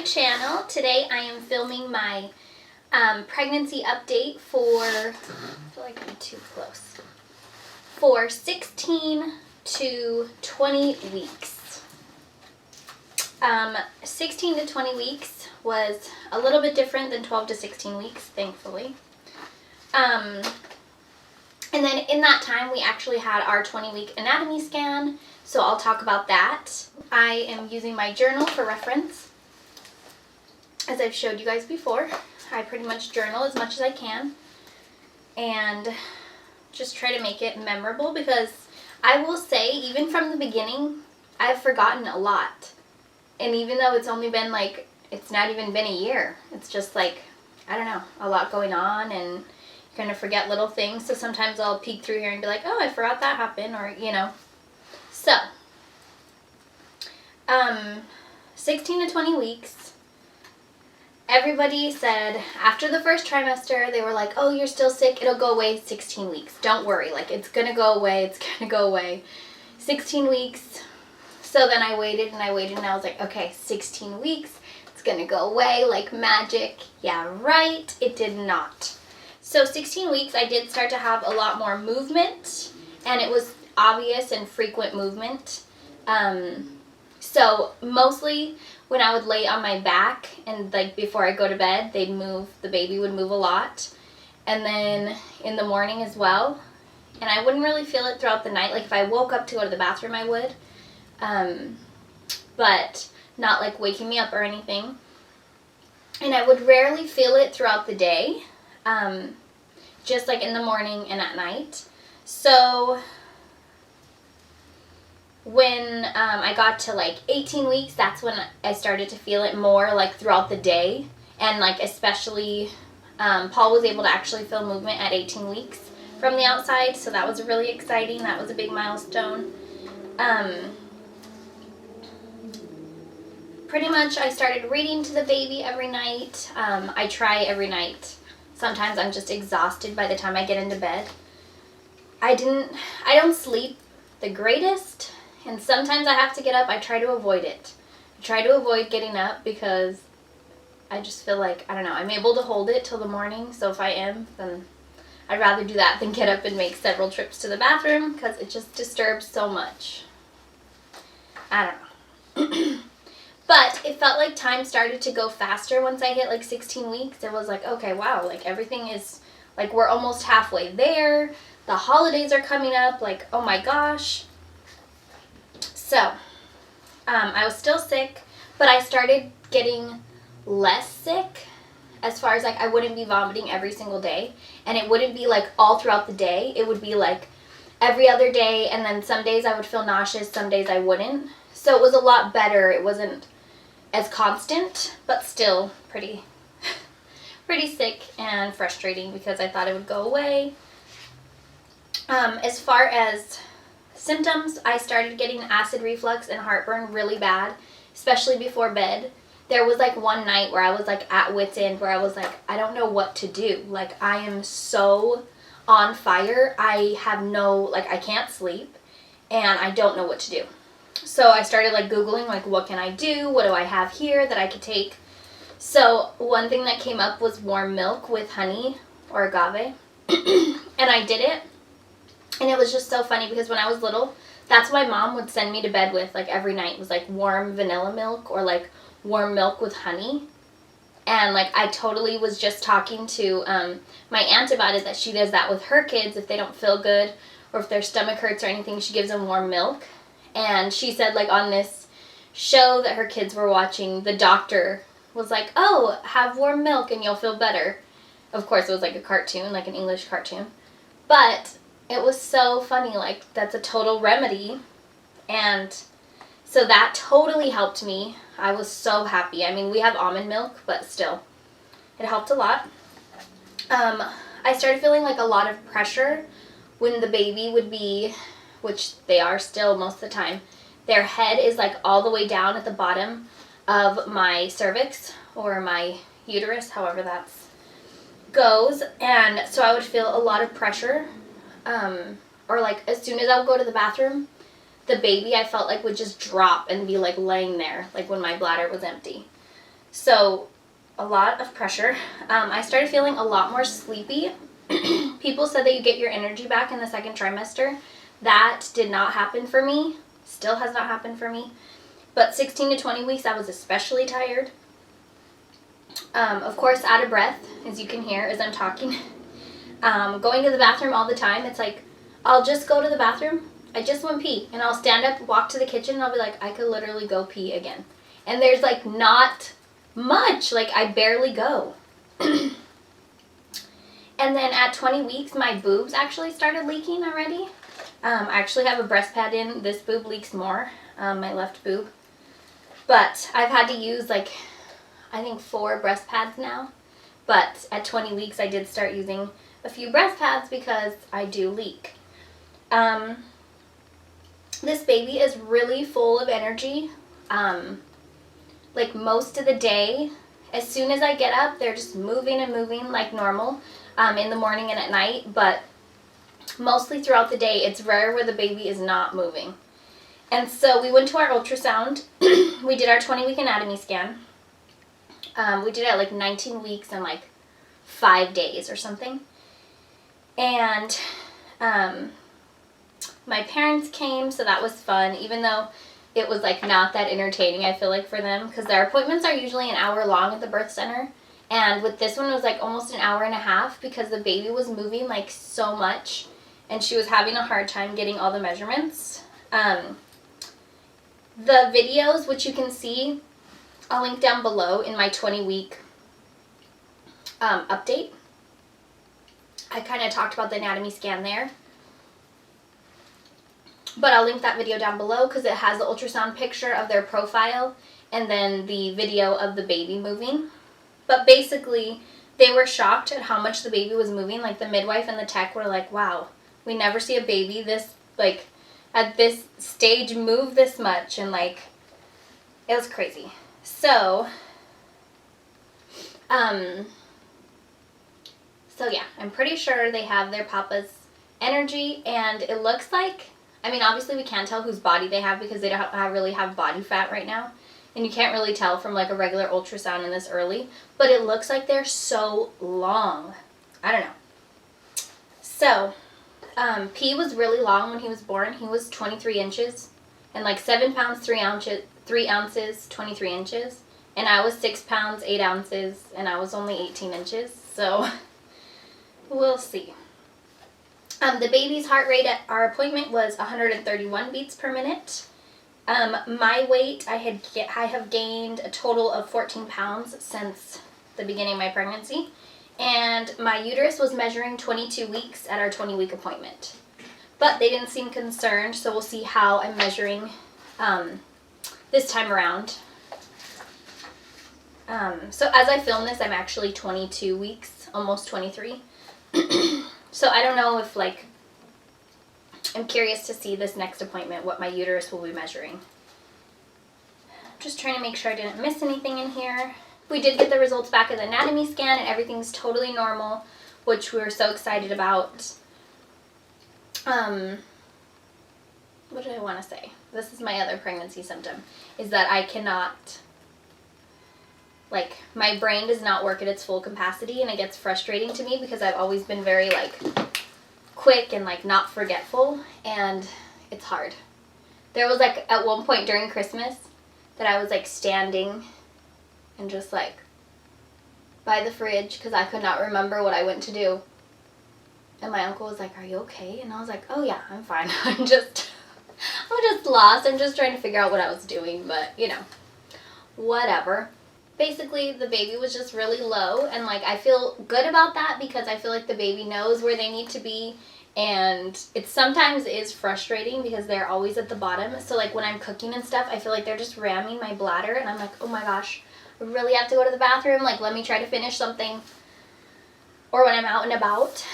channel. Today I am filming my pregnancy update for, I feel like I'm too close, for 16 to 20 weeks. 16 to 20 weeks was a little bit different than 12 to 16 weeks, thankfully. And then in that time we actually had our 20-week anatomy scan, so I'll talk about that. I am using my journal for reference. As I've showed you guys before, I pretty much journal as much as I can and just try to make it memorable, because I will say, even from the beginning, I've forgotten a lot. And even though it's only been like, it's not even been a year, it's just like, I don't know, a lot going on, and you're going to forget little things. So sometimes I'll peek through here and be like, oh, I forgot that happened, or, you know. So, 16 to 20 weeks. Everybody said after the first trimester, they were like, oh, you're still sick, it'll go away 16 weeks. Don't worry, like, it's gonna go away, it's gonna go away. 16 weeks. So then I waited and I waited and I was like, okay, 16 weeks, it's gonna go away like magic. Yeah, right, it did not. So 16 weeks, I did start to have a lot more movement, and it was obvious and frequent movement. So mostly when I would lay on my back and like before I go to bed, they'd move, the baby would move a lot. And then in the morning as well. And I wouldn't really feel it throughout the night. Like if I woke up to go to the bathroom, I would. But not like waking me up or anything. And I would rarely feel it throughout the day. Just like in the morning and at night. So when I got to like 18 weeks, that's when I started to feel it more like throughout the day. And like especially Paul was able to actually feel movement at 18 weeks from the outside, so that was really exciting. That was a big milestone. Pretty much I started reading to the baby every night. I try every night. Sometimes I'm just exhausted by the time I get into bed. I don't sleep the greatest. And sometimes I have to get up. I try to avoid it. I try to avoid getting up because I just feel like, I don't know, I'm able to hold it till the morning. So if I am, then I'd rather do that than get up and make several trips to the bathroom, because it just disturbs so much. I don't know. But it felt like time started to go faster once I hit like 16 weeks. It was like, okay, wow, like everything is, like we're almost halfway there. The holidays are coming up, like, oh my gosh. So, I was still sick, but I started getting less sick as far as like I wouldn't be vomiting every single day, and it wouldn't be like all throughout the day. It would be like every other day, and then some days I would feel nauseous, some days I wouldn't. So it was a lot better. It wasn't as constant, but still pretty sick and frustrating because I thought it would go away. As far as symptoms, I started getting acid reflux and heartburn really bad, especially before bed. There was like one night where I was like at wit's end, where I was like, I don't know what to do. Like I am so on fire. I have no, like I can't sleep and I don't know what to do. So I started like Googling like, what can I do? What do I have here that I could take? So one thing that came up was warm milk with honey or agave. And I did it. And it was just so funny because when I was little, that's what my mom would send me to bed with like every night, was like warm vanilla milk or like warm milk with honey. And like I totally was just talking to my aunt about it, that she does that with her kids if they don't feel good or if their stomach hurts or anything, she gives them warm milk. And she said like on this show that her kids were watching, the doctor was like, oh, have warm milk and you'll feel better. Of course it was like a cartoon, like an English cartoon. But it was so funny, like that's a total remedy. And so that totally helped me. I was so happy. I mean, we have almond milk, but still, it helped a lot. I started feeling like a lot of pressure when the baby would be, which they are still most of the time, their head is like all the way down at the bottom of my cervix or my uterus, however that goes. And so I would feel a lot of pressure. Or like as soon as I would go to the bathroom, the baby I felt like would just drop and be like laying there, like when my bladder was empty. So a lot of pressure. I started feeling a lot more sleepy. People said that you get your energy back in the second trimester. That did not happen for me. Still has not happened for me. But 16 to 20 weeks, I was especially tired. Of course, out of breath, as you can hear as I'm talking. Going to the bathroom all the time. It's like, I'll just go to the bathroom. I just want to pee. And I'll stand up, walk to the kitchen, and I'll be like, I could literally go pee again. And there's like not much. Like, I barely go. And then at 20 weeks, my boobs actually started leaking already. I actually have a breast pad in. This boob leaks more, my left boob. But I've had to use like, I think 4 breast pads now. But at 20 weeks, I did start using a few breast pads because I do leak. This baby is really full of energy. Like most of the day, as soon as I get up, they're just moving and moving like normal in the morning and at night. But mostly throughout the day, it's rare where the baby is not moving. And so we went to our ultrasound. We did our 20-week anatomy scan. We did it at like 19 weeks and like 5 days or something. And my parents came, so that was fun, even though it was like not that entertaining, I feel like, for them, because their appointments are usually an hour long at the birth center. And with this one, it was like almost an hour and a half because the baby was moving like so much and she was having a hard time getting all the measurements. The videos, which you can see, I'll link down below in my 20-week update. I kind of talked about the anatomy scan there. But I'll link that video down below because it has the ultrasound picture of their profile and then the video of the baby moving. But basically, they were shocked at how much the baby was moving. Like, the midwife and the tech were like, wow, we never see a baby this, like, at this stage move this much. And, like, it was crazy. So yeah, I'm pretty sure they have their papa's energy. And it looks like, I mean, obviously we can't tell whose body they have because they don't really have body fat right now. And you can't really tell from like a regular ultrasound in this early. But it looks like they're so long. I don't know. So, P was really long when he was born. He was 23 inches. And like 7 pounds, 3 ounces, 23 inches. And I was 6 pounds, 8 ounces. And I was only 18 inches. So, we'll see. The baby's heart rate at our appointment was 131 beats per minute. My weight, I have gained a total of 14 pounds since the beginning of my pregnancy. And my uterus was measuring 22 weeks at our 20-week appointment. But they didn't seem concerned, so we'll see how I'm measuring this time around. So as I film this, I'm actually 22 weeks, almost 23. So I don't know if, like, I'm curious to see this next appointment, what my uterus will be measuring. Just trying to make sure I didn't miss anything in here. We did get the results back of the anatomy scan, and everything's totally normal, which we were so excited about. What did I want to say? This is my other pregnancy symptom, is that I cannot, like, my brain does not work at its full capacity, and it gets frustrating to me because I've always been very, like, quick and, like, not forgetful, and it's hard. There was, like, at one point during Christmas that I was, like, standing and just, like, by the fridge because I could not remember what I went to do. And my uncle was like, "Are you okay?" And I was like, "Oh, yeah, I'm fine." I'm just lost. I'm just trying to figure out what I was doing, but, you know, whatever. Basically, the baby was just really low, and, like, I feel good about that because I feel like the baby knows where they need to be, and it sometimes is frustrating because they're always at the bottom. So, like, when I'm cooking and stuff, I feel like they're just ramming my bladder, and I'm like, oh my gosh, I really have to go to the bathroom. Like, let me try to finish something. Or when I'm out and about.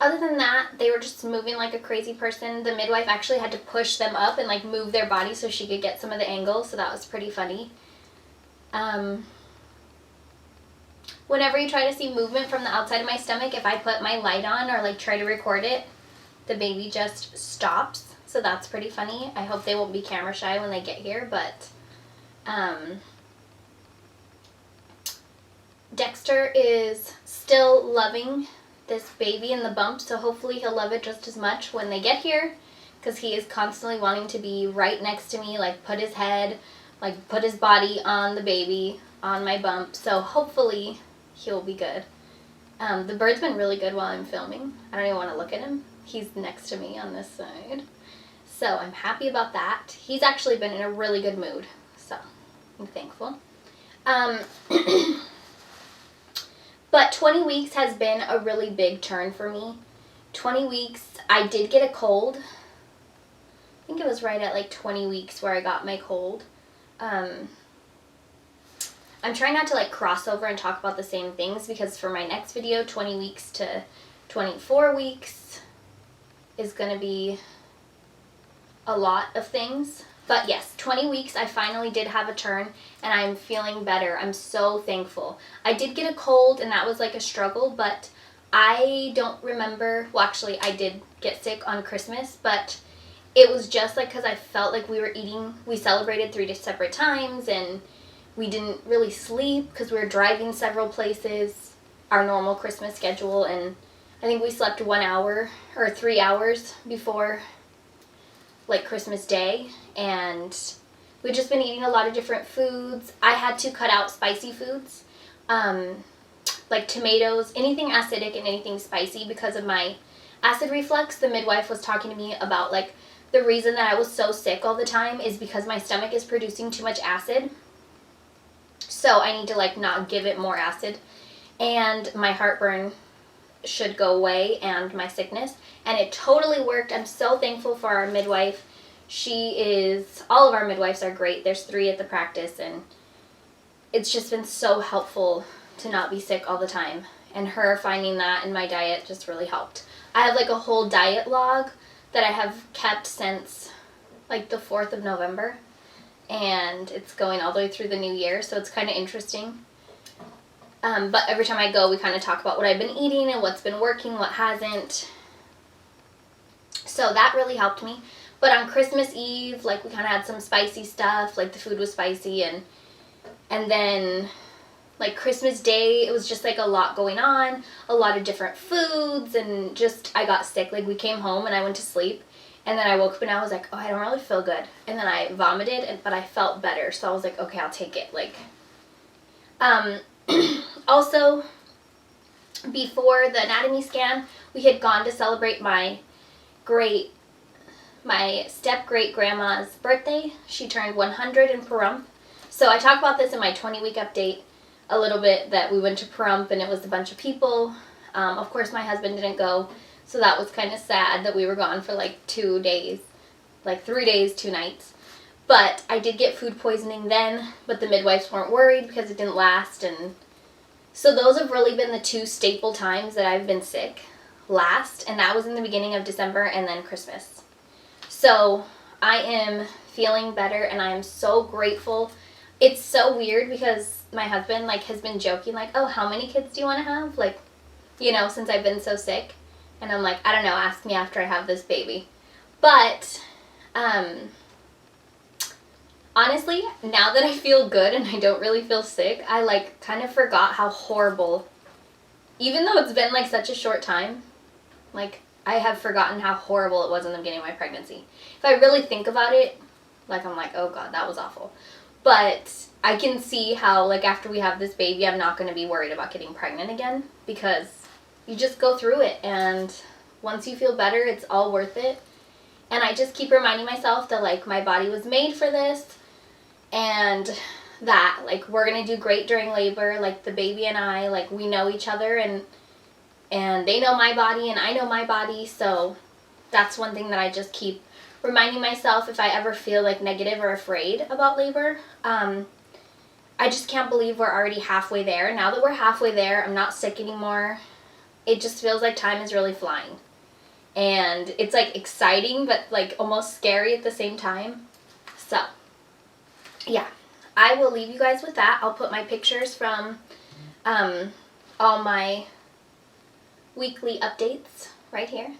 Other than that, they were just moving like a crazy person. The midwife actually had to push them up and, like, move their body so she could get some of the angle, so that was pretty funny. Whenever you try to see movement from the outside of my stomach, if I put my light on or, like, try to record it, the baby just stops. so that's pretty funny. I hope they won't be camera shy when they get here, but Dexter is still loving this baby in the bump, so hopefully he'll love it just as much when they get here, because he is constantly wanting to be right next to me, like put his head, like put his body on the baby, on my bump, so hopefully he'll be good. The bird's been really good while I'm filming. I don't even want to look at him. He's next to me on this side. So I'm happy about that. He's actually been in a really good mood, so I'm thankful. But 20 weeks has been a really big turn for me. 20 weeks, I did get a cold. I think it was right at like 20 weeks where I got my cold. I'm trying not to like cross over and talk about the same things, because for my next video, 20 weeks to 24 weeks is going to be a lot of things. But yes, 20 weeks, I finally did have a turn, and I'm feeling better. I'm so thankful. I did get a cold, and that was like a struggle, but I don't remember, well actually I did get sick on Christmas, but it was just like because I felt like we celebrated 3 separate times, and we didn't really sleep because we were driving several places, our normal Christmas schedule, and I think we slept 1 hour or 3 hours before like Christmas Day, and we've just been eating a lot of different foods. I had to cut out spicy foods, like tomatoes, anything acidic and anything spicy, because of my acid reflux. The midwife was talking to me about like the reason that I was so sick all the time is because my stomach is producing too much acid. So I need to like not give it more acid, and my heartburn should go away and my sickness, and it totally worked. I'm so thankful for our midwife. All of our midwives are great. There's 3 at the practice, and it's just been so helpful to not be sick all the time, and her finding that in my diet just really helped. I have like a whole diet log that I have kept since like the 4th of November, and it's going all the way through the new year, so it's kind of interesting. But every time I go, we kind of talk about what I've been eating and what's been working, what hasn't. So that really helped me. But on Christmas Eve, like we kind of had some spicy stuff, like the food was spicy, and then like Christmas Day, it was just like a lot going on, a lot of different foods, and just I got sick. Like we came home and I went to sleep, and then I woke up and I was like, oh, I don't really feel good. And then I vomited, but I felt better, so I was like, okay, I'll take it. Like, also, before the anatomy scan, we had gone to celebrate my step-great-grandma's birthday. She turned 100 in Pahrump. So I talk about this in my 20-week update a little bit, that we went to Pahrump and it was a bunch of people. Of course, my husband didn't go, so that was kind of sad that we were gone for like 2 days, like 3 days, 2 nights. But I did get food poisoning then, but the midwives weren't worried because it didn't last, and so those have really been the 2 staple times that I've been sick last, and that was in the beginning of December and then Christmas. So I am feeling better, and I am so grateful. It's so weird because my husband like has been joking like, oh, how many kids do you want to have? Like, you know, since I've been so sick. And I'm like, I don't know, ask me after I have this baby. But honestly, now that I feel good and I don't really feel sick, I like kind of forgot how horrible, even though it's been like such a short time, like I have forgotten how horrible it was in the beginning of my pregnancy. If I really think about it, like I'm like, oh God, that was awful. But I can see how like after we have this baby, I'm not going to be worried about getting pregnant again, because you just go through it, and once you feel better, it's all worth it. And I just keep reminding myself that like my body was made for this, and that like we're gonna do great during labor. Like the baby and I, like we know each other, and they know my body and I know my body. So that's one thing that I just keep reminding myself if I ever feel like negative or afraid about labor. I just can't believe we're already halfway there. Now that we're halfway there, I'm not sick anymore. It just feels like time is really flying, and it's like exciting but like almost scary at the same time. So yeah, I will leave you guys with that. I'll put my pictures from all my weekly updates right here.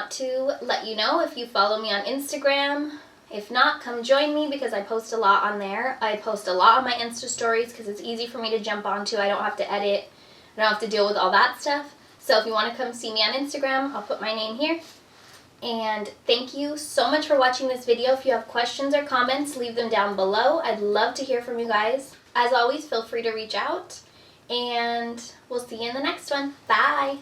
want to let you know if you follow me on Instagram. If not, come join me because I post a lot on there. I post a lot on my Insta stories because it's easy for me to jump onto. I don't have to edit. I don't have to deal with all that stuff. So if you want to come see me on Instagram, I'll put my name here. And thank you so much for watching this video. If you have questions or comments, leave them down below. I'd love to hear from you guys. As always, feel free to reach out. And we'll see you in the next one. Bye!